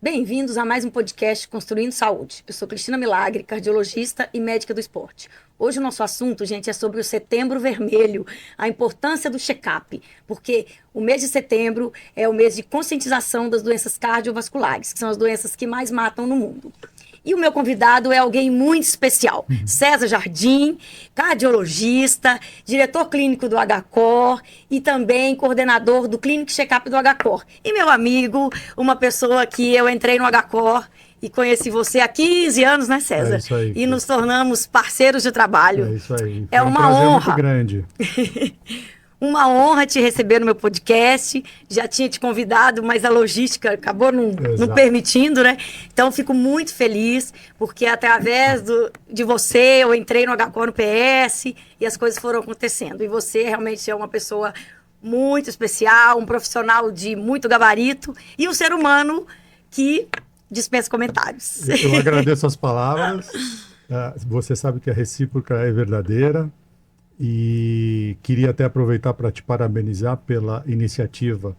Bem-vindos a mais um podcast Construindo Saúde. Eu sou Cristina Milagre, cardiologista e médica do esporte. Hoje o nosso assunto, gente, é sobre o Setembro Vermelho, a importância do check-up, porque o mês de setembro é o mês de conscientização das doenças cardiovasculares, que são as doenças que mais matam no mundo. E o meu convidado é alguém muito especial, César Jardim, cardiologista, diretor clínico do HCOR e também coordenador do Clinic Checkup do HCOR. E meu amigo, uma pessoa que eu entrei no HCOR e conheci você há 15 anos, né, César? É isso aí. E nos tornamos parceiros de trabalho. É isso aí. É Foi um uma prazer muito honra. grande. Uma honra te receber no meu podcast. Já tinha te convidado, mas a logística acabou não permitindo, né? Então, fico muito feliz, porque através de você, eu entrei no HCOR no PS e as coisas foram acontecendo. E você realmente é uma pessoa muito especial, um profissional de muito gabarito e um ser humano que dispensa comentários. Eu agradeço as palavras. Você sabe que a recíproca é verdadeira. E queria até aproveitar para te parabenizar pela iniciativa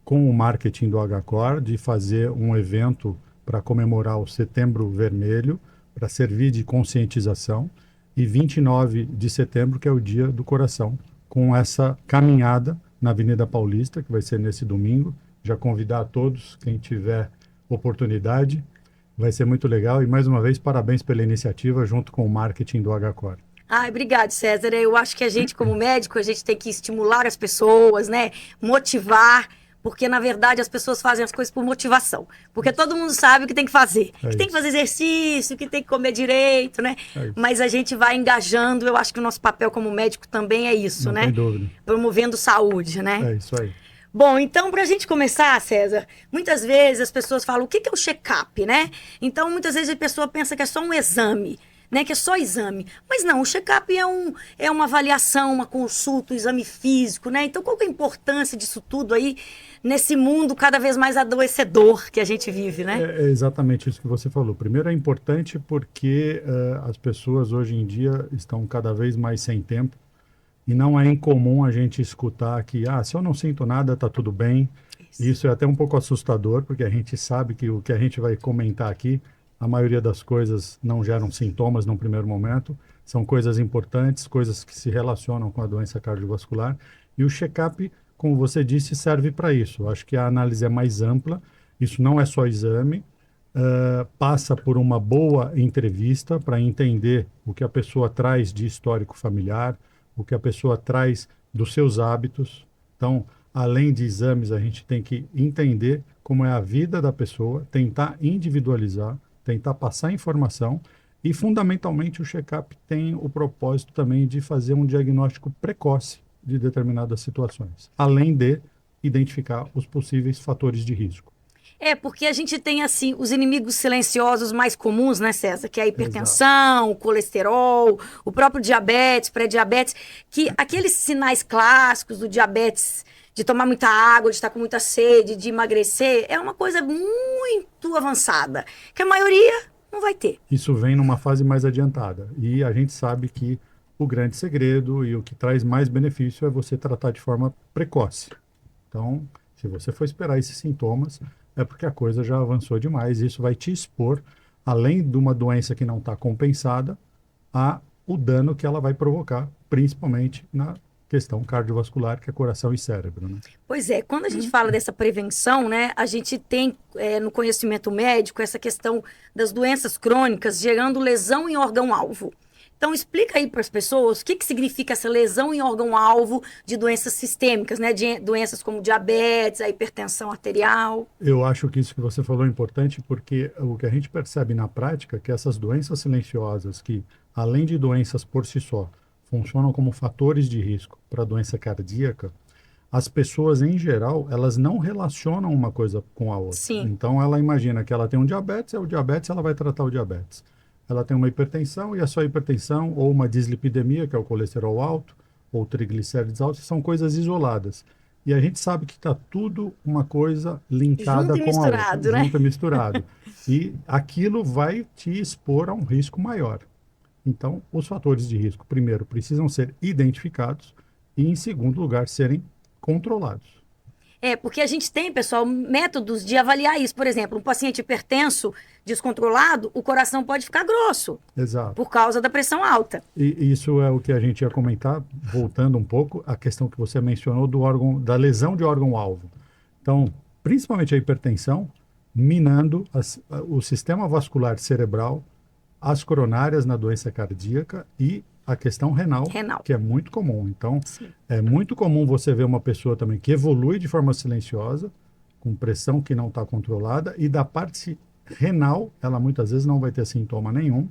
com o marketing do HCOR de fazer um evento para comemorar o Setembro Vermelho, para servir de conscientização, e 29 de setembro, que é o Dia do Coração, com essa caminhada na Avenida Paulista, que vai ser nesse domingo. Já convidar a todos, quem tiver oportunidade, vai ser muito legal. E mais uma vez, parabéns pela iniciativa junto com o marketing do HCOR. Ai, obrigado, César. Eu acho que a gente, como médico, a gente tem que estimular as pessoas, né? Motivar, porque, na verdade, as pessoas fazem as coisas por motivação. Porque todo mundo sabe o que tem que fazer. Que tem que fazer exercício, que tem que comer direito, né? Mas a gente vai engajando. Eu acho que o nosso papel como médico também é isso, né? Não tem dúvida. Promovendo saúde, né? É isso aí. Bom, então, para a gente começar, César, muitas vezes as pessoas falam, o que é o check-up, né? Então, muitas vezes a pessoa pensa que é só um exame, né, que é só exame. Mas não, o check-up é uma avaliação, uma consulta, um exame físico, né? Então, qual que é a importância disso tudo aí nesse mundo cada vez mais adoecedor que a gente vive, né? É exatamente isso que você falou. Primeiro, é importante porque as pessoas hoje em dia estão cada vez mais sem tempo e não é incomum a gente escutar que, se eu não sinto nada, tá tudo bem. Isso é até um pouco assustador, porque a gente sabe que o que a gente vai comentar aqui, a maioria das coisas não geram sintomas num primeiro momento, são coisas importantes, coisas que se relacionam com a doença cardiovascular. E o check-up, como você disse, serve para isso. Eu acho que a análise é mais ampla, isso não é só exame, passa por uma boa entrevista para entender o que a pessoa traz de histórico familiar, o que a pessoa traz dos seus hábitos. Então, além de exames, a gente tem que entender como é a vida da pessoa, tentar individualizar, tentar passar informação e, fundamentalmente, o check-up tem o propósito também de fazer um diagnóstico precoce de determinadas situações, além de identificar os possíveis fatores de risco. É, porque a gente tem, assim, os inimigos silenciosos mais comuns, né, César? Que é a hipertensão, o colesterol, o próprio diabetes, pré-diabetes, que aqueles sinais clássicos do diabetes, de tomar muita água, de estar com muita sede, de emagrecer, é uma coisa muito avançada, que a maioria não vai ter. Isso vem numa fase mais adiantada. E a gente sabe que o grande segredo e o que traz mais benefício é você tratar de forma precoce. Então, se você for esperar esses sintomas, é porque a coisa já avançou demais. Isso vai te expor, além de uma doença que não está compensada, a o dano que ela vai provocar, principalmente na questão cardiovascular, que é coração e cérebro, né? Pois é, quando a gente fala dessa prevenção, né, a gente tem no conhecimento médico essa questão das doenças crônicas gerando lesão em órgão-alvo. Então, explica aí para as pessoas o que significa essa lesão em órgão-alvo de doenças sistêmicas, né? De doenças como diabetes, a hipertensão arterial. Eu acho que isso que você falou é importante porque o que a gente percebe na prática é que essas doenças silenciosas, que além de doenças por si só, funcionam como fatores de risco para a doença cardíaca, as pessoas, em geral, elas não relacionam uma coisa com a outra. Sim. Então, ela imagina que ela tem um diabetes, é o diabetes, ela vai tratar o diabetes. Ela tem uma hipertensão e é só hipertensão, ou uma dislipidemia, que é o colesterol alto, ou triglicérides altos, são coisas isoladas. E a gente sabe que está tudo uma coisa linkada Junto e com a outra. misturado, né? Junto e misturado. E aquilo vai te expor a um risco maior. Então, os fatores de risco, primeiro, precisam ser identificados e, em segundo lugar, serem controlados. Porque a gente tem, pessoal, métodos de avaliar isso. Por exemplo, um paciente hipertenso descontrolado, o coração pode ficar grosso Exato. por causa da pressão alta. E isso é o que a gente ia comentar, voltando um pouco, a questão que você mencionou do órgão, da lesão de órgão-alvo. Então, principalmente a hipertensão, minando o sistema vascular cerebral, as coronárias na doença cardíaca e a questão renal, que é muito comum. Então, sim, é muito comum você ver uma pessoa também que evolui de forma silenciosa, com pressão que não está controlada, e da parte renal, ela muitas vezes não vai ter sintoma nenhum,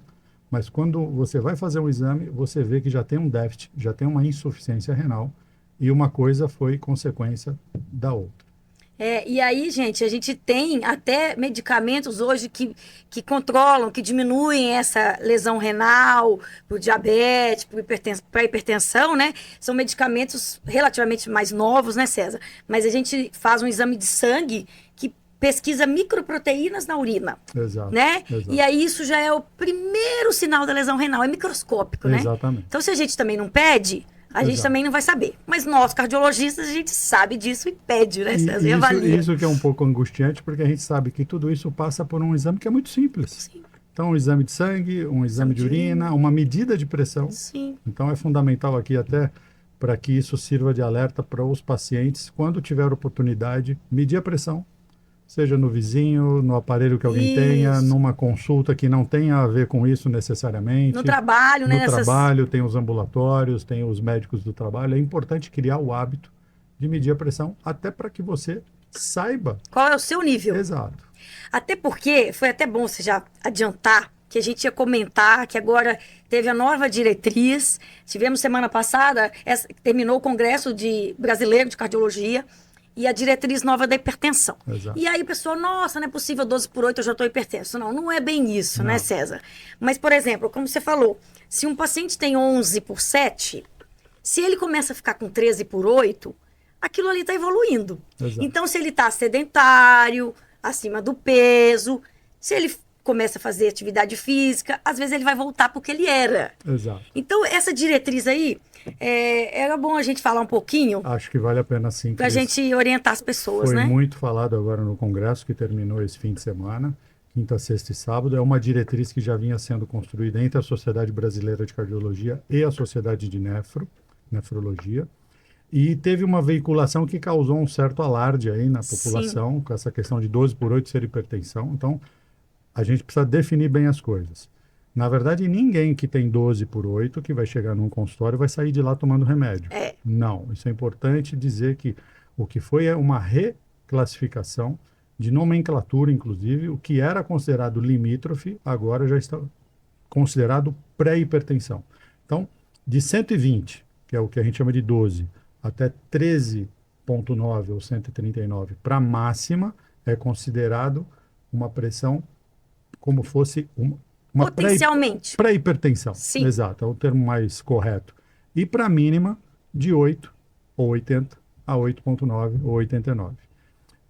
mas quando você vai fazer um exame, você vê que já tem um déficit, já tem uma insuficiência renal, e uma coisa foi consequência da outra. E aí, gente, a gente tem até medicamentos hoje que controlam, que diminuem essa lesão renal, para o diabetes, para a hipertensão, né? São medicamentos relativamente mais novos, né, César? Mas a gente faz um exame de sangue que pesquisa microproteínas na urina. Exato, né? exato. E aí isso já é o primeiro sinal da lesão renal, é microscópico, né? Exatamente. Então, se a gente também não pede, a gente também não vai saber. Mas nós, cardiologistas, a gente sabe disso e pede, né, César? E avalia. Isso que é um pouco angustiante, porque a gente sabe que tudo isso passa por um exame que é muito simples. Sim. Então, um exame de sangue, um exame de urina, uma medida de pressão. Sim. Então, é fundamental aqui até para que isso sirva de alerta para os pacientes, quando tiver oportunidade, medir a pressão, seja no vizinho, no aparelho que alguém tenha, numa consulta que não tenha a ver com isso necessariamente. No trabalho, né? No trabalho, tem os ambulatórios, tem os médicos do trabalho. É importante criar o hábito de medir a pressão, até para que você saiba qual é o seu nível. Exato. Até porque, foi até bom você já adiantar, que a gente ia comentar que agora teve a nova diretriz. Tivemos semana passada, terminou o Congresso Brasileiro de Cardiologia, e a diretriz nova da hipertensão. Exato. E aí o pessoal, nossa, não é possível 12/8, eu já estou hipertenso. Não, não é bem isso, né, César? Mas, por exemplo, como você falou, se um paciente tem 11/7, se ele começa a ficar com 13/8, aquilo ali está evoluindo. Exato. Então, se ele está sedentário, acima do peso, se ele começa a fazer atividade física, às vezes ele vai voltar porque ele era. Exato. Então, essa diretriz aí, era bom a gente falar um pouquinho. Acho que vale a pena sim. Para a gente orientar as pessoas, Foi né? Foi muito falado agora no Congresso, que terminou esse fim de semana, quinta, sexta e sábado. É uma diretriz que já vinha sendo construída entre a Sociedade Brasileira de Cardiologia e a Sociedade de Nefrologia. E teve uma veiculação que causou um certo alarde aí na população, sim, com essa questão de 12/8 ser hipertensão. Então, a gente precisa definir bem as coisas. Na verdade, ninguém que tem 12/8 que vai chegar num consultório vai sair de lá tomando remédio. Não, isso é importante dizer que o que foi é uma reclassificação de nomenclatura, inclusive, o que era considerado limítrofe, agora já está considerado pré-hipertensão. Então, de 120, que é o que a gente chama de 12, até 13,9 ou 139 para máxima, é considerado uma pressão como fosse uma potencialmente pré-hipertensão. Sim. Exato, é o termo mais correto. E para mínima, de 8 ou 80 a 8,9 ou 89.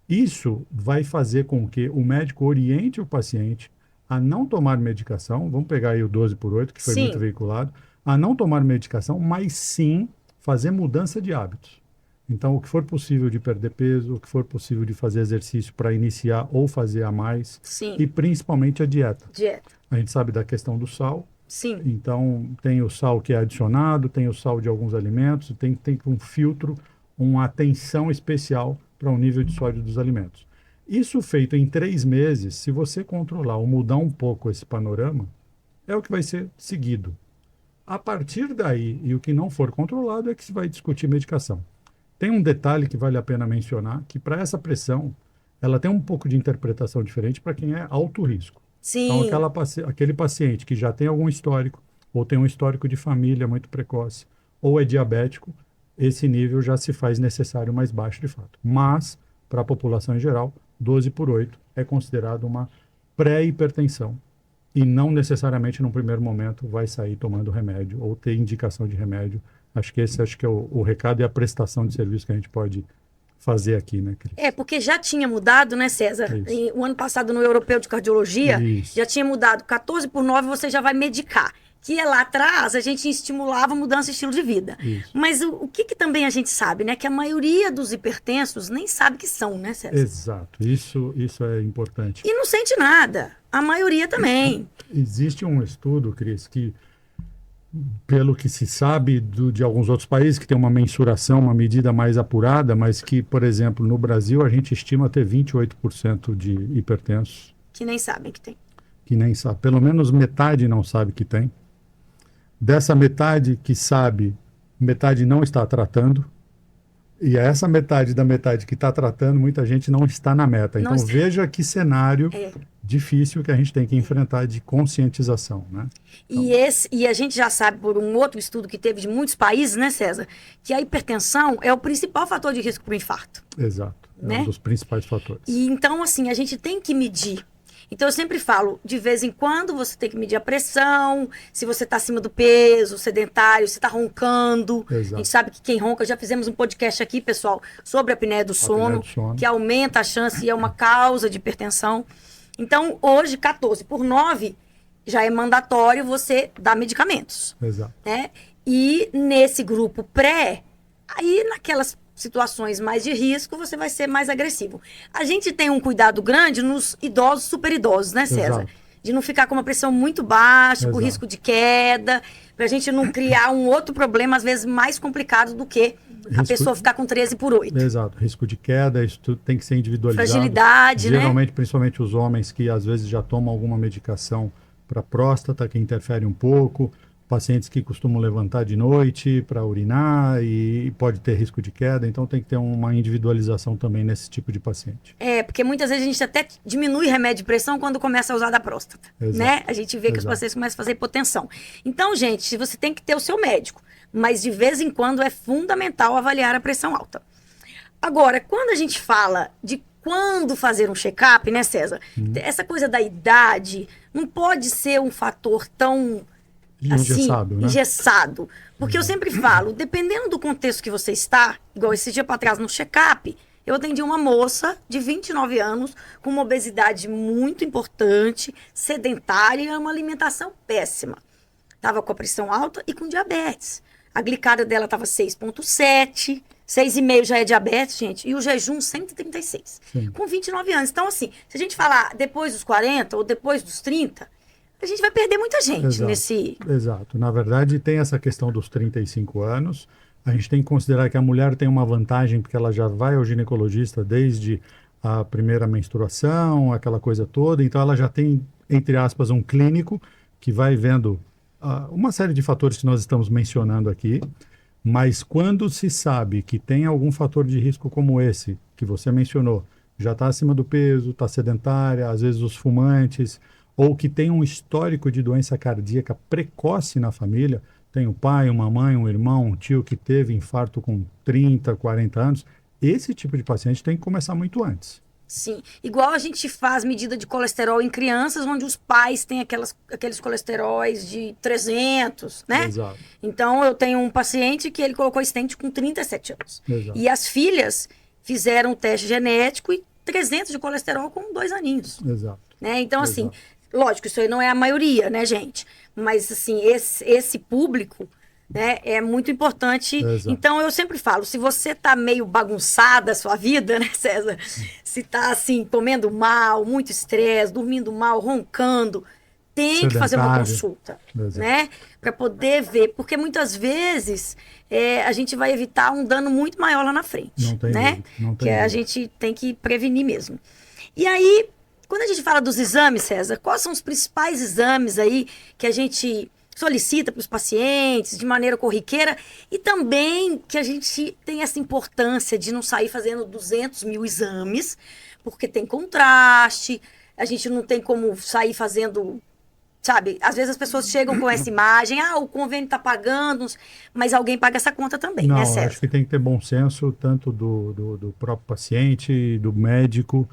Isso vai fazer com que o médico oriente o paciente a não tomar medicação, vamos pegar aí o 12/8, que foi sim, muito veiculado, a não tomar medicação, mas sim fazer mudança de hábitos. Então, o que for possível de perder peso, o que for possível de fazer exercício para iniciar ou fazer a mais. Sim. E principalmente a dieta. Dieta. A gente sabe da questão do sal. Sim. Então, tem o sal que é adicionado, tem o sal de alguns alimentos, tem um filtro, uma atenção especial para o nível de sódio dos alimentos. Isso feito em 3 meses, se você controlar ou mudar um pouco esse panorama, é o que vai ser seguido. A partir daí, e o que não for controlado, é que se vai discutir medicação. Tem um detalhe que vale a pena mencionar, que para essa pressão, ela tem um pouco de interpretação diferente para quem é alto risco. Sim. Então, aquele paciente que já tem algum histórico, ou tem um histórico de família muito precoce, ou é diabético, esse nível já se faz necessário mais baixo de fato. Mas, para a população em geral, 12/8 é considerado uma pré-hipertensão. E não necessariamente, num primeiro momento, vai sair tomando remédio ou ter indicação de remédio. Acho que esse é o recado e a prestação de serviço que a gente pode fazer aqui, né, Cris? Porque já tinha mudado, né, César? O ano passado, no Europeu de Cardiologia, já tinha mudado. 14/9 você já vai medicar. que lá atrás a gente estimulava a mudança de estilo de vida. Isso. Mas o que também a gente sabe, né? Que a maioria dos hipertensos nem sabe que são, né, César? Exato, isso é importante. E não sente nada. A maioria também. Existe um estudo, Cris, que, pelo que se sabe de alguns outros países, que tem uma mensuração, uma medida mais apurada, mas que, por exemplo, no Brasil a gente estima ter 28% de hipertensos, Que nem sabem que tem. que nem sabe, pelo menos metade não sabe que tem. Dessa metade que sabe, metade não está tratando. E essa metade da metade que está tratando, muita gente não está na meta. Não Então está. veja que cenário É. difícil que a gente tem que enfrentar de conscientização, né? E a gente já sabe por um outro estudo que teve de muitos países, né, César? Que a hipertensão é o principal fator de risco para o infarto. Exato. É Né? um dos principais fatores. E então, assim, a gente tem que medir. Então, eu sempre falo, de vez em quando você tem que medir a pressão, se você está acima do peso, sedentário, se está roncando. Exato. A gente sabe que quem ronca, já fizemos um podcast aqui, pessoal, sobre a apneia do sono, do sono. que aumenta a chance e é uma causa de hipertensão. Então, hoje, 14/9, já é mandatório você dar medicamentos. Exato. Né? E nesse grupo pré, aí naquelas situações mais de risco, você vai ser mais agressivo. A gente tem um cuidado grande nos idosos, super idosos, né, César? Exato. De não ficar com uma pressão muito baixa, com Exato. risco de queda, pra gente não criar um outro problema, às vezes, mais complicado do que a Risco- pessoa ficar com 13/8. Exato. Risco de queda, isso tudo tem que ser individualizado. Fragilidade, né? Geralmente, principalmente os homens que às vezes já tomam alguma medicação para próstata, que interfere um pouco. Pacientes que costumam levantar de noite para urinar e pode ter risco de queda. Então, tem que ter uma individualização também nesse tipo de paciente. É, porque muitas vezes a gente até diminui remédio de pressão quando começa a usar da próstata, Exato. né? A gente vê que os Exato. pacientes começam a fazer hipotensão. Então, gente, você tem que ter o seu médico, mas de vez em quando é fundamental avaliar a pressão alta. Agora, quando a gente fala de quando fazer um check-up, né, César? Essa coisa da idade não pode ser um fator tão Engessado, né? engessado. Porque eu sempre falo, dependendo do contexto que você está, igual esse dia para trás no check-up, eu atendi uma moça de 29 anos com uma obesidade muito importante, sedentária e uma alimentação péssima. Estava com a pressão alta e com diabetes. A glicada dela estava 6,7, 6,5 já é diabetes, gente, e o jejum 136. Sim. Com 29 anos. Então, assim, se a gente falar depois dos 40 ou depois dos 30, a gente vai perder muita gente Exato. nesse... Exato. Na verdade, tem essa questão dos 35 anos. A gente tem que considerar que a mulher tem uma vantagem, porque ela já vai ao ginecologista desde a primeira menstruação, aquela coisa toda. Então, ela já tem, entre aspas, um clínico que vai vendo uma série de fatores que nós estamos mencionando aqui. Mas quando se sabe que tem algum fator de risco como esse, que você mencionou, já está acima do peso, está sedentária, às vezes os fumantes, ou que tem um histórico de doença cardíaca precoce na família, tem um pai, uma mãe, um irmão, um tio que teve infarto com 30, 40 anos, esse tipo de paciente tem que começar muito antes. Sim, igual a gente faz medida de colesterol em crianças, onde os pais têm aqueles colesteróis de 300, né? Exato. Então, eu tenho um paciente que ele colocou stent com 37 anos. Exato. E as filhas fizeram um teste genético e 300 de colesterol com 2 aninhos. Exato. Né? Então, assim, Exato. lógico, isso aí não é a maioria, né, gente? Mas, assim, esse público, né, é muito importante. Exato. Então, eu sempre falo, se você tá meio bagunçada a sua vida, né, César? Se tá, assim, comendo mal, muito estresse, dormindo mal, roncando, tem que fazer uma Sedentário. consulta, Exato. né? Para poder ver, porque muitas vezes a gente vai evitar um dano muito maior lá na frente, Não tem né? dúvida, não tem Que a dúvida. gente tem que prevenir mesmo. E aí, quando a gente fala dos exames, César, quais são os principais exames aí que a gente solicita para os pacientes de maneira corriqueira e também que a gente tem essa importância de não sair fazendo 200 mil exames, porque tem contraste, a gente não tem como sair fazendo, sabe? Às vezes as pessoas chegam com essa imagem, o convênio está pagando, mas alguém paga essa conta também, Não, né, acho César? que tem que ter bom senso, tanto do próprio paciente, do médico,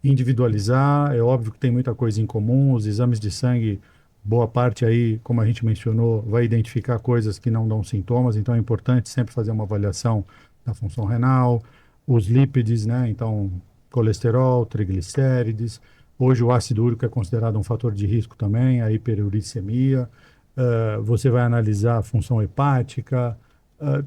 individualizar. É óbvio que tem muita coisa em comum, os exames de sangue, boa parte aí, como a gente mencionou, vai identificar coisas que não dão sintomas, então é importante sempre fazer uma avaliação da função renal, os lípides, né? Então, colesterol, triglicérides. Hoje o ácido úrico é considerado um fator de risco também, a hiperuricemia. você vai analisar a função hepática,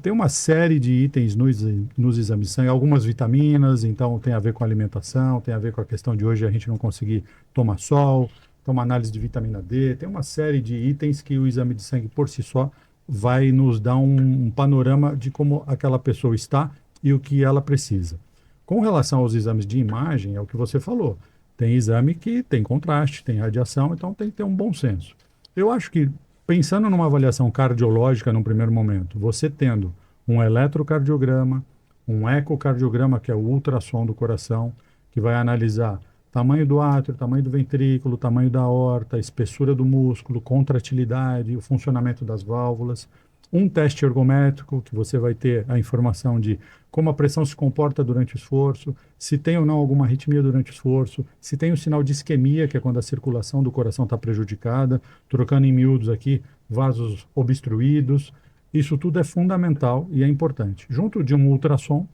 tem uma série de itens nos exames de sangue, algumas vitaminas, então tem a ver com alimentação, tem a ver com a questão de hoje a gente não conseguir tomar sol, então uma análise de vitamina D, tem uma série de itens que o exame de sangue por si só vai nos dar um panorama de como aquela pessoa está e o que ela precisa. Com relação aos exames de imagem, é o que você falou, tem exame que tem contraste, tem radiação, então tem que ter um bom senso. Eu acho que pensando numa avaliação cardiológica num primeiro momento, você tendo um eletrocardiograma, um ecocardiograma, que é o ultrassom do coração, que vai analisar tamanho do átrio, tamanho do ventrículo, tamanho da aorta, espessura do músculo, contratilidade, o funcionamento das válvulas. Um teste ergométrico, que você vai ter a informação de como a pressão se comporta durante o esforço, se tem ou não alguma arritmia durante o esforço, se tem o sinal de isquemia, que é quando a circulação do coração está prejudicada, trocando em miúdos aqui, vasos obstruídos. Isso tudo é fundamental e é importante. Junto de um ultrassom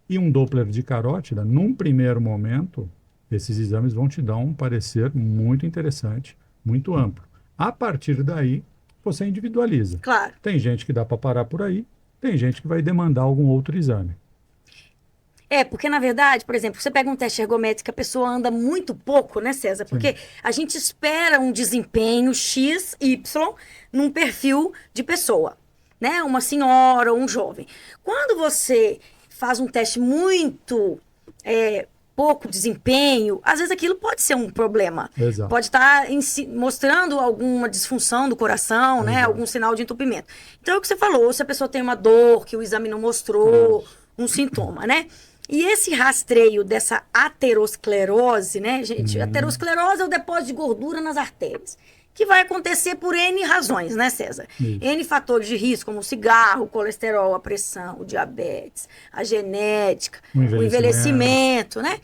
e um Doppler de carótida, num primeiro momento, esses exames vão te dar um parecer muito interessante, muito amplo. A partir daí, você individualiza. Claro. Tem gente que dá para parar por aí, tem gente que vai demandar algum outro exame. Porque na verdade, por exemplo, você pega um teste ergométrico, a pessoa anda muito pouco, né, César? Porque Sim. a gente espera um desempenho X, Y num perfil de pessoa, né? Uma senhora ou um jovem. Quando você faz um teste muito pouco desempenho, às vezes aquilo pode ser um problema. Exato. Pode estar mostrando alguma disfunção do coração, né? Exato. Algum sinal de entupimento. Então, é o que você falou, se a pessoa tem uma dor que o exame não mostrou, um sintoma, né? E esse rastreio dessa aterosclerose, né, gente? Aterosclerose é o depósito de gordura nas artérias, que vai acontecer por N razões, né, César? Isso. N fatores de risco, como o cigarro, o colesterol, a pressão, o diabetes, a genética, o envelhecimento, né?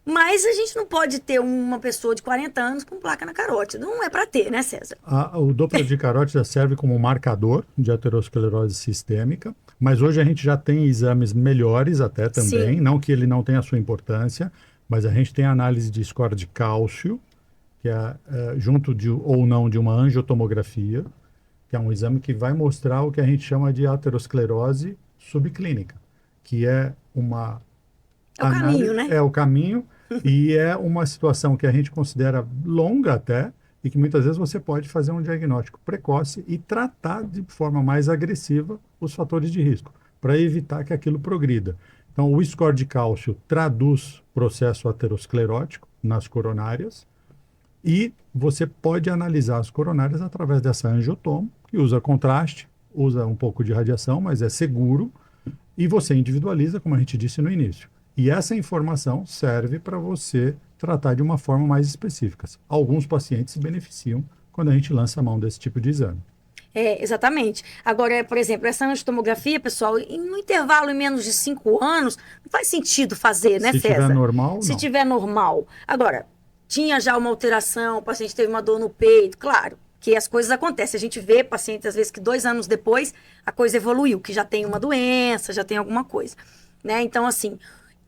Mas a gente não pode ter uma pessoa de 40 anos com placa na carótida. Não é para ter, né, César? O Doppler de carótida serve como marcador de aterosclerose sistêmica, mas hoje a gente já tem exames melhores até também, Sim. não que ele não tenha a sua importância, mas a gente tem a análise de score de cálcio, que é junto ou não de uma angiotomografia, que é um exame que vai mostrar o que a gente chama de aterosclerose subclínica, que é uma caminho, né? É o caminho e é uma situação que a gente considera longa até e que muitas vezes você pode fazer um diagnóstico precoce e tratar de forma mais agressiva os fatores de risco, para evitar que aquilo progrida. Então, o score de cálcio traduz processo aterosclerótico nas coronárias, e você pode analisar as coronárias através dessa angiotomo, que usa contraste, usa um pouco de radiação, mas é seguro, e você individualiza, como a gente disse no início. E essa informação serve para você tratar de uma forma mais específica. Alguns pacientes se beneficiam quando a gente lança a mão desse tipo de exame. Exatamente. Agora, por exemplo, essa angiotomografia, pessoal, no intervalo em menos de 5 anos, não faz sentido fazer, né, Se César? tiver normal, Se não. tiver normal. Agora, tinha já uma alteração, o paciente teve uma dor no peito, claro que as coisas acontecem. A gente vê pacientes, às vezes, que 2 anos depois a coisa evoluiu, que já tem uma doença, já tem alguma coisa, né? Então, assim,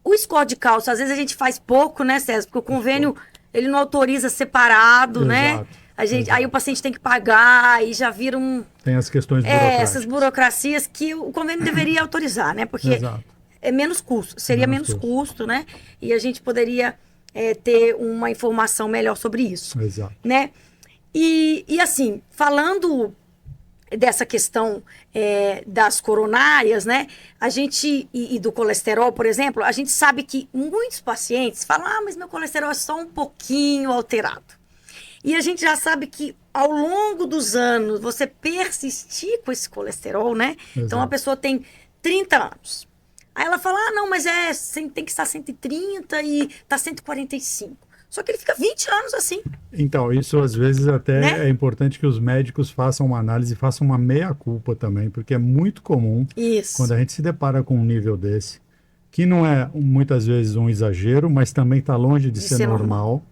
o score de cálcio, às vezes a gente faz pouco, né, César? Porque o convênio, ele não autoriza separado, né? Aí o paciente tem que pagar e já vira Tem as questões burocráticas. Essas burocracias que o convênio deveria autorizar, né? Porque Exato. é menos custo, seria menos custo, né? E a gente poderia ter uma informação melhor sobre isso. Exato. Né? E assim, falando dessa questão das coronárias, né? A gente, e do colesterol, por exemplo, a gente sabe que muitos pacientes falam, mas meu colesterol é só um pouquinho alterado. E a gente já sabe que ao longo dos anos, você persistir com esse colesterol, né? Exato. Então, a pessoa tem 30 anos. Aí ela fala, não, mas tem que estar 130 e tá 145. Só que ele fica 20 anos assim. Então, isso às vezes até né? é importante que os médicos façam uma análise, façam uma meia-culpa também, porque é muito comum quando a gente se depara com um nível desse, que não é muitas vezes um exagero, mas também está longe de ser normal.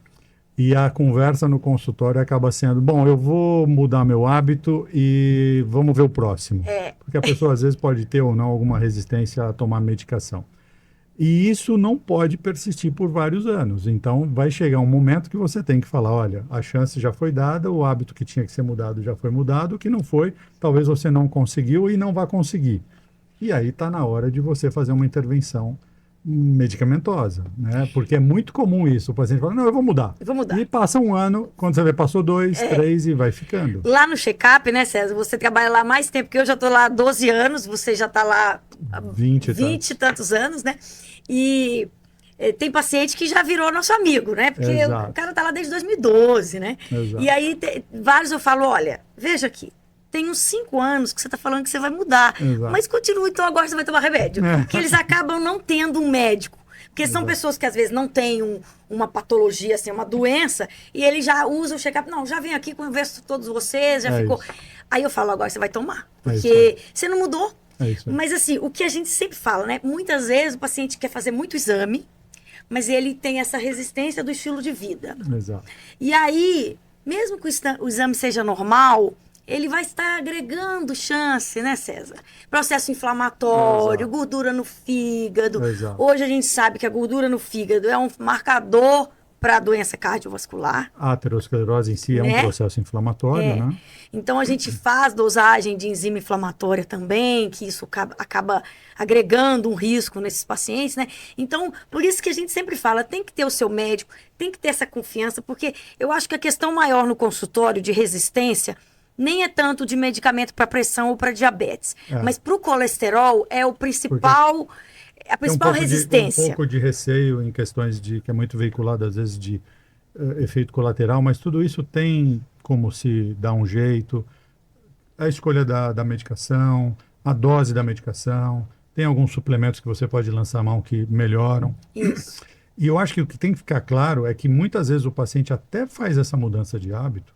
E a conversa no consultório acaba sendo, bom, eu vou mudar meu hábito e vamos ver o próximo. Porque a pessoa às vezes pode ter ou não alguma resistência a tomar medicação. E isso não pode persistir por vários anos. Então, vai chegar um momento que você tem que falar: olha, a chance já foi dada, o hábito que tinha que ser mudado já foi mudado, o que não foi, talvez você não conseguiu e não vá conseguir. E aí está na hora de você fazer uma intervenção medicamentosa, né? Porque é muito comum isso. O paciente fala: não, eu vou mudar. Eu vou mudar. E passa um ano, quando você vê, passou 2, 3 e vai ficando. Lá no check-up, né, César? Você trabalha lá mais tempo que eu, já estou lá há 12 anos, você já está lá há 20 20 e tantos anos, né? E tem paciente que já virou nosso amigo, né? Porque Exato. o cara está lá desde 2012, né? Exato. E aí, vários eu falo: olha, veja aqui, tem uns 5 anos que você está falando que você vai mudar. Exato. Mas continua, então agora você vai tomar remédio. Porque eles acabam não tendo um médico. Porque são pessoas que às vezes não têm uma patologia, assim, uma doença, e ele já usa o check-up. Não, já vem aqui, converso com todos vocês, já ficou. Isso. Aí eu falo: agora você vai tomar. É isso Porque você não mudou. É isso aí. Mas assim, o que a gente sempre fala, né? Muitas vezes o paciente quer fazer muito exame, mas ele tem essa resistência do estilo de vida. Exato. E aí, mesmo que o exame seja normal, ele vai estar agregando chance, né, César? Processo inflamatório, Exato. gordura no fígado. Exato. Hoje a gente sabe que a gordura no fígado é um marcador para a doença cardiovascular. A aterosclerose em si é um Né? processo inflamatório, né? Então a gente faz dosagem de enzima inflamatória também, que isso acaba agregando um risco nesses pacientes, né? Então, por isso que a gente sempre fala: tem que ter o seu médico, tem que ter essa confiança, porque eu acho que a questão maior no consultório de resistência nem é tanto de medicamento para pressão ou para diabetes, mas para o colesterol é o principal, a principal resistência. Um pouco de receio em questões de que é muito veiculado às vezes de efeito colateral, mas tudo isso tem como se dar um jeito. A escolha da medicação, a dose da medicação, tem alguns suplementos que você pode lançar a mão que melhoram. Isso. E eu acho que o que tem que ficar claro é que muitas vezes o paciente até faz essa mudança de hábito,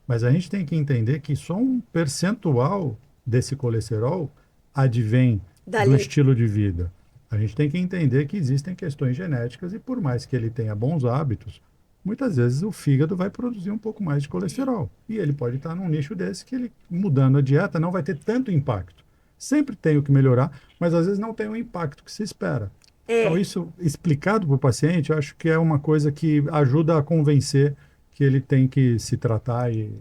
mas a gente tem que entender que só um percentual desse colesterol advém do estilo de vida. A gente tem que entender que existem questões genéticas e por mais que ele tenha bons hábitos, muitas vezes o fígado vai produzir um pouco mais de colesterol. E ele pode estar num nicho desse que ele, mudando a dieta, não vai ter tanto impacto. Sempre tem o que melhorar, mas às vezes não tem o impacto que se espera. Então isso explicado para o paciente, eu acho que é uma coisa que ajuda a convencer que ele tem que se tratar e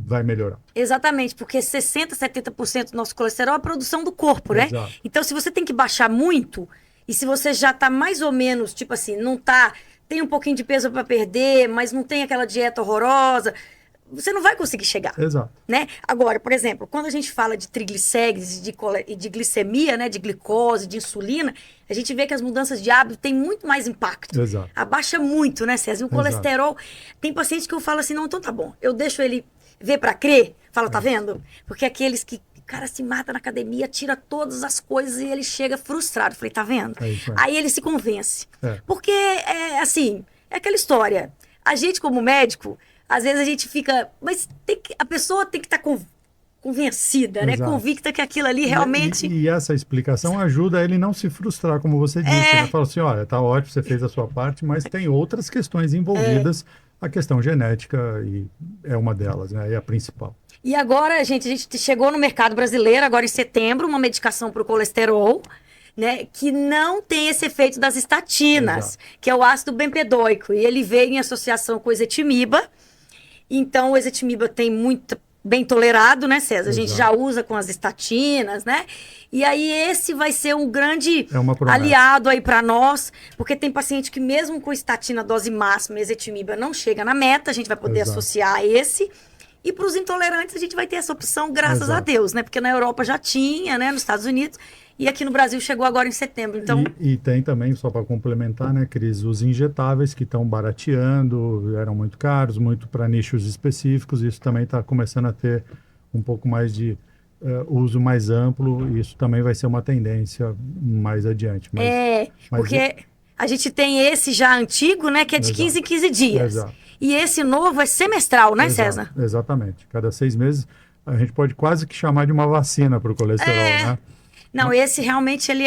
vai melhorar. Exatamente, porque 60%, 70% do nosso colesterol é a produção do corpo, né? Exato. Então, se você tem que baixar muito, e se você já tá mais ou menos, tipo assim, não tá, tem um pouquinho de peso para perder, mas não tem aquela dieta horrorosa, você não vai conseguir chegar. Exato. Né? Agora, por exemplo, quando a gente fala de triglicérides e de glicemia, né, de glicose, de insulina, a gente vê que as mudanças de hábito têm muito mais impacto. Exato. Abaixa muito, né, César? E o colesterol, tem pacientes que eu falo assim: não, então tá bom, eu deixo ele ver para crer, fala: tá vendo? Porque aqueles que o cara se mata na academia, tira todas as coisas e ele chega frustrado. Falei: tá vendo? Aí ele se convence. Porque, assim, é aquela história. A gente, como médico, às vezes a gente fica... Mas a pessoa tem que estar convencida, né? Convicta que aquilo ali realmente... E essa explicação ajuda ele não se frustrar, como você disse. Né? Fala assim: olha, tá ótimo, você fez a sua parte, mas tem outras questões envolvidas. A questão genética e é uma delas, né? É a principal. E agora, a gente chegou no mercado brasileiro, agora em setembro, uma medicação para o colesterol, né, que não tem esse efeito das estatinas, que é o ácido bempedoico. E ele veio em associação com o ezetimiba. Então, o ezetimiba tem muito bem tolerado, né, César? A gente já usa com as estatinas, né? E aí esse vai ser um grande aliado aí para nós, porque tem paciente que mesmo com estatina dose máxima, ezetimiba não chega na meta, a gente vai poder associar a esse. E para os intolerantes a gente vai ter essa opção, graças a Deus, né? Porque na Europa já tinha, né? Nos Estados Unidos. E aqui no Brasil chegou agora em setembro. Então... E tem também, só para complementar, né, Cris, os injetáveis que estão barateando, eram muito caros, muito para nichos específicos. Isso também está começando a ter um pouco mais de uso mais amplo. E isso também vai ser uma tendência mais adiante. Porque a gente tem esse já antigo, né, que é de 15 em 15 dias. E esse novo é semestral, né, César? Exatamente. Cada 6 meses a gente pode quase que chamar de uma vacina para o colesterol, né? Não, esse realmente ele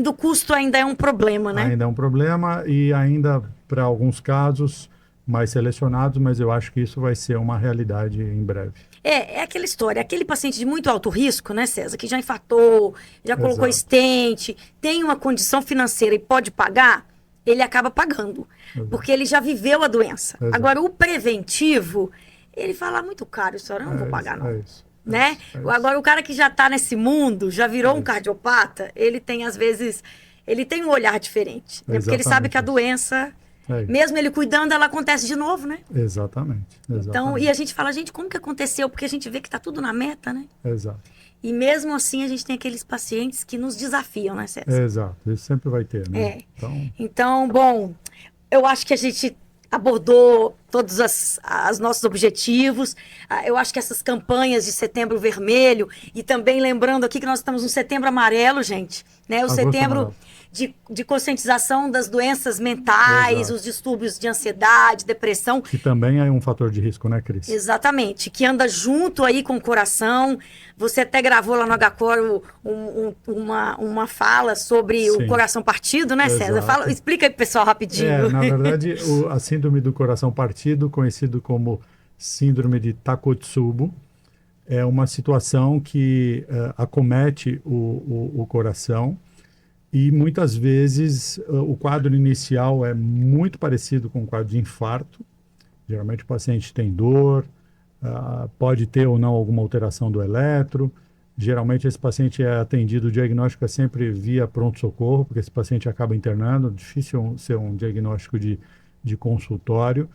o custo ainda é um problema, né? Ainda é um problema e ainda para alguns casos mais selecionados, mas eu acho que isso vai ser uma realidade em breve. É aquela história, aquele paciente de muito alto risco, né, César, que já infartou, já colocou Exato, stent, tem uma condição financeira e pode pagar, ele acaba pagando, exato, porque ele já viveu a doença. exato. Agora, o preventivo, ele fala, muito caro, isso eu não vou É isso, pagar, não. é isso, é Né? isso, é isso, Agora, o cara que já está nesse mundo, já virou é um isso. cardiopata, ele tem, às vezes, ele tem um olhar diferente, É né? Porque ele sabe que exatamente a isso. doença, É isso. mesmo ele cuidando, ela acontece de novo, né? Exatamente, Então, e a exatamente. gente fala, gente, como que aconteceu? Porque a gente vê que tá tudo na meta, né? Exato. E mesmo assim, a gente tem aqueles pacientes que nos desafiam, né, César? Exato. Isso sempre vai ter, né? É. Então, Então, bom, eu acho que a gente abordou todos os nossos objetivos. Eu acho que essas campanhas de Setembro Vermelho, e também lembrando aqui que nós estamos no Setembro Amarelo, gente, né? O agosto setembro amarelo. de conscientização das doenças mentais, Exato. os distúrbios de ansiedade, depressão. Que também é um fator de risco, né, Cris? Exatamente, que anda junto aí com o coração. Você até gravou lá no HCor uma fala sobre o Sim, coração partido, né, César? Fala, exato. explica aí pro pessoal rapidinho. Na verdade, a síndrome do coração partido, conhecido como síndrome de Takotsubo, é uma situação que acomete o coração e muitas vezes o quadro inicial é muito parecido com o quadro de infarto. Geralmente o paciente tem dor, pode ter ou não alguma alteração do eletro. Geralmente esse paciente é atendido, o diagnóstico é sempre via pronto-socorro, porque esse paciente acaba internando, difícil ser um diagnóstico de consultório.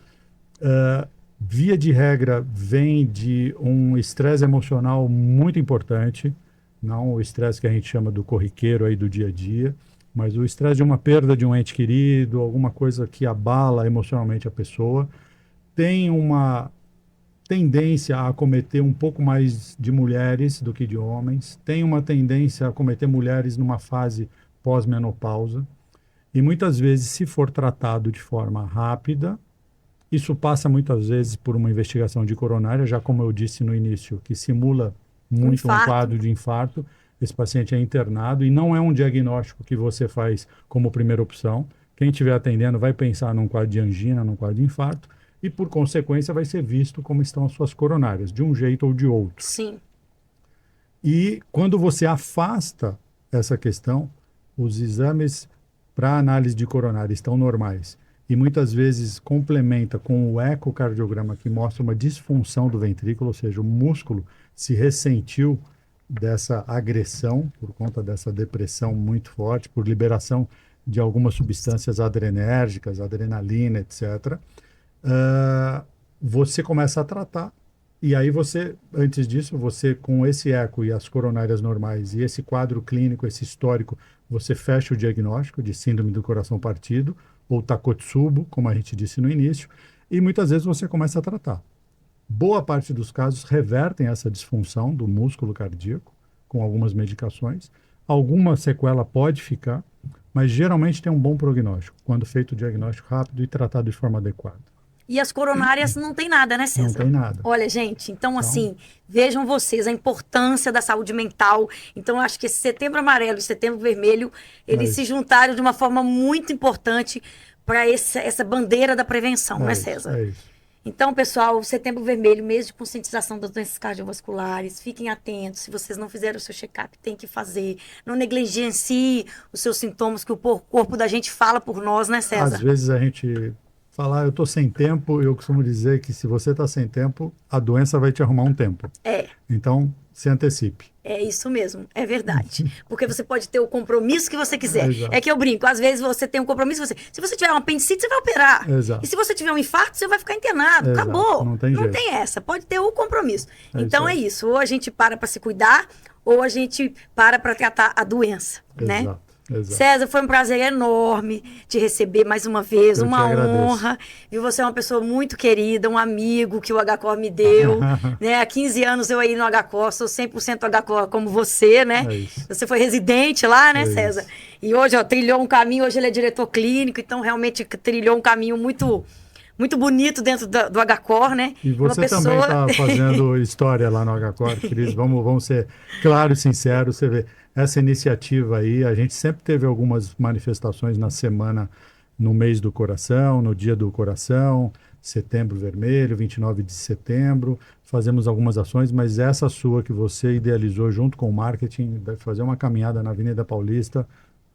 Via de regra, vem de um estresse emocional muito importante, não o estresse que a gente chama do corriqueiro aí do dia a dia, mas o estresse de uma perda de um ente querido, alguma coisa que abala emocionalmente a pessoa. Tem uma tendência a acometer um pouco mais de mulheres do que de homens, tem uma tendência a acometer mulheres numa fase pós-menopausa, e muitas vezes, se for tratado de forma rápida, isso passa muitas vezes por uma investigação de coronária, já como eu disse no início, que simula Um muito um infarto. quadro de infarto. Esse paciente é internado e não é um diagnóstico que você faz como primeira opção. Quem estiver atendendo vai pensar num quadro de angina, num quadro de infarto, e por consequência vai ser visto como estão as suas coronárias, de um jeito ou de outro. Sim. E quando você afasta essa questão, os exames para análise de coronária estão normais e muitas vezes complementa com o ecocardiograma que mostra uma disfunção do ventrículo, ou seja, o músculo se ressentiu dessa agressão por conta dessa depressão muito forte, por liberação de algumas substâncias adrenérgicas, adrenalina, etc. Você começa a tratar. E aí você, antes disso, você com esse eco e as coronárias normais e esse quadro clínico, esse histórico, você fecha o diagnóstico de síndrome do coração partido, ou Takotsubo, como a gente disse no início, e muitas vezes você começa a tratar. Boa parte dos casos revertem essa disfunção do músculo cardíaco com algumas medicações. Alguma sequela pode ficar, mas geralmente tem um bom prognóstico, quando feito o diagnóstico rápido e tratado de forma adequada. E as coronárias não tem nada, né, Não César? tem nada. Olha, gente, então Então, assim, vejam vocês a importância da saúde mental. Então, eu acho que esse Setembro Amarelo e Setembro Vermelho, eles se isso. juntaram de uma forma muito importante para essa bandeira da prevenção, né, É isso, César? é isso. Então, pessoal, Setembro Vermelho, mês de conscientização das doenças cardiovasculares, fiquem atentos. Se vocês não fizeram o seu check-up, tem que fazer. Não negligencie os seus sintomas, que o corpo da gente fala por nós, né, Às César? vezes a gente fala, eu estou sem tempo, eu costumo dizer que se você está sem tempo, a doença vai te arrumar um tempo. É. Então, se antecipe. É isso mesmo, é verdade. Porque você pode ter o compromisso que você quiser. Exato. É que eu brinco, às vezes você tem um compromisso, se você tiver um apendicite, você vai operar. Exato. E se você tiver um infarto, você vai ficar internado. Exato. Acabou. Não tem jeito. essa, pode ter o compromisso. É Então isso é aí. isso, ou a gente para se cuidar, ou a gente para tratar a doença, né? Exato. Exato. César, foi um prazer enorme te receber mais uma vez, Eu uma que agradeço. honra. E você é uma pessoa muito querida, um amigo que o HCor me deu. Né? Há 15 anos eu aí no HCor, sou 100% HCor como você, né? É isso. Você foi residente lá, né, É César? isso. E hoje, ó, trilhou um caminho, hoje ele é diretor clínico, então realmente trilhou um caminho muito, muito bonito dentro do HCor, né? E você também está fazendo história lá no HCor, Cris. Vamos ser claros e sinceros. Você vê, essa iniciativa aí, a gente sempre teve algumas manifestações na semana, no mês do coração, no dia do coração. Setembro Vermelho, 29 de setembro, fazemos algumas ações, mas essa sua que você idealizou junto com o marketing, de fazer uma caminhada na Avenida Paulista,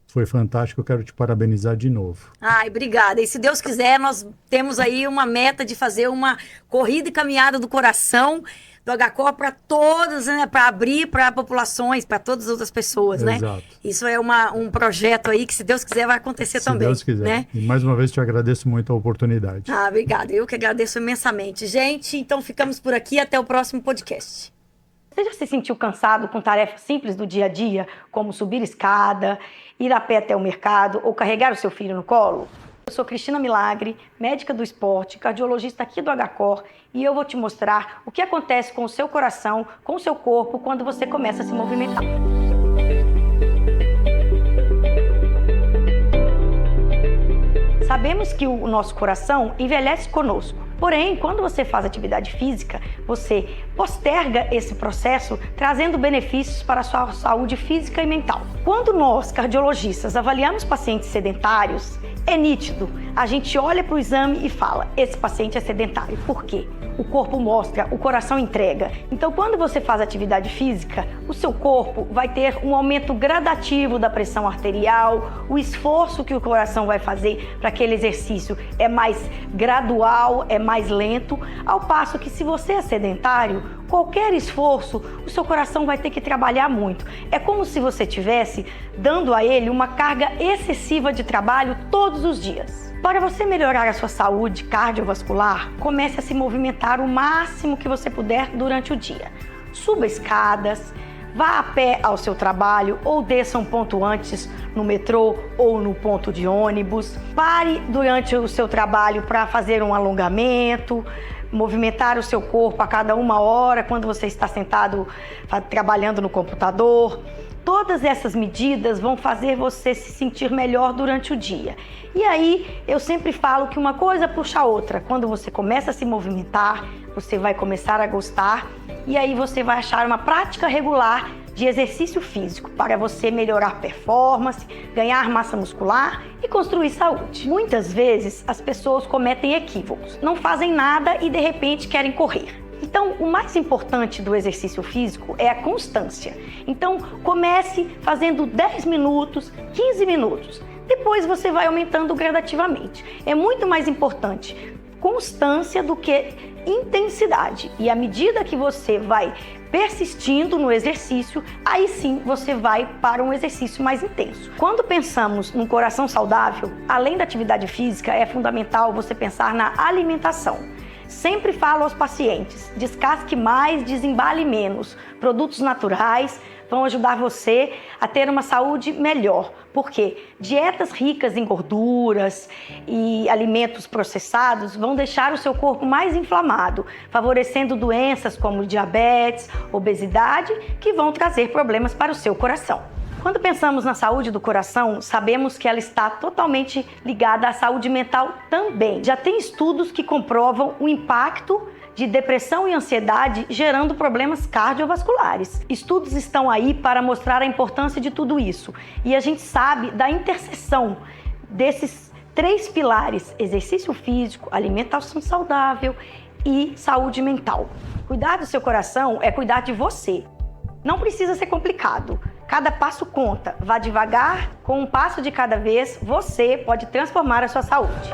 foi fantástico, eu quero te parabenizar de novo. Ai, obrigada. E se Deus quiser, nós temos aí uma meta de fazer uma corrida e caminhada do coração do HCOR para todos, né? Para abrir para populações, para todas as outras pessoas, né? Exato. Isso é um projeto aí que, se Deus quiser, vai acontecer também. Se Deus quiser. Né? E mais uma vez te agradeço muito a oportunidade. Ah, obrigada. Eu que agradeço imensamente. Gente, então ficamos por aqui. Até o próximo podcast. Você já se sentiu cansado com tarefas simples do dia a dia, como subir escada, ir a pé até o mercado ou carregar o seu filho no colo? Eu sou Cristina Milagre, médica do esporte, cardiologista aqui do HCOR, e eu vou te mostrar o que acontece com o seu coração, com o seu corpo, quando você começa a se movimentar. Sabemos que o nosso coração envelhece conosco. Porém, quando você faz atividade física, você posterga esse processo, trazendo benefícios para a sua saúde física e mental. Quando nós, cardiologistas, avaliamos pacientes sedentários, é nítido. A gente olha para o exame e fala, esse paciente é sedentário. Por quê? O corpo mostra, o coração entrega. Então, quando você faz atividade física, o seu corpo vai ter um aumento gradativo da pressão arterial, o esforço que o coração vai fazer para aquele exercício é mais gradual, é mais lento, ao passo que se você é sedentário, qualquer esforço, o seu coração vai ter que trabalhar muito. É como se você estivesse dando a ele uma carga excessiva de trabalho todos os dias. Para você melhorar a sua saúde cardiovascular, comece a se movimentar o máximo que você puder durante o dia. Suba escadas, vá a pé ao seu trabalho ou desça um ponto antes no metrô ou no ponto de ônibus. Pare durante o seu trabalho para fazer um alongamento, movimentar o seu corpo a cada 1 hora quando você está sentado trabalhando no computador. Todas essas medidas vão fazer você se sentir melhor durante o dia. E aí, eu sempre falo que uma coisa puxa a outra. Quando você começa a se movimentar, você vai começar a gostar e aí você vai achar uma prática regular de exercício físico para você melhorar performance, ganhar massa muscular e construir saúde. Muitas vezes, as pessoas cometem equívocos. Não fazem nada e, de repente, querem correr. Então, o mais importante do exercício físico é a constância. Então, comece fazendo 10 minutos, 15 minutos. Depois você vai aumentando gradativamente. É muito mais importante constância do que intensidade. E à medida que você vai persistindo no exercício, aí sim você vai para um exercício mais intenso. Quando pensamos num coração saudável, além da atividade física, é fundamental você pensar na alimentação. Sempre falo aos pacientes, descasque mais, desembale menos. Produtos naturais vão ajudar você a ter uma saúde melhor. Porque dietas ricas em gorduras e alimentos processados vão deixar o seu corpo mais inflamado, favorecendo doenças como diabetes, obesidade, que vão trazer problemas para o seu coração. Quando pensamos na saúde do coração, sabemos que ela está totalmente ligada à saúde mental também. Já tem estudos que comprovam o impacto de depressão e ansiedade gerando problemas cardiovasculares. Estudos estão aí para mostrar a importância de tudo isso. E a gente sabe da interseção desses 3 pilares: exercício físico, alimentação saudável e saúde mental. Cuidar do seu coração é cuidar de você. Não precisa ser complicado. Cada passo conta. Vá devagar, com um passo de cada vez, você pode transformar a sua saúde.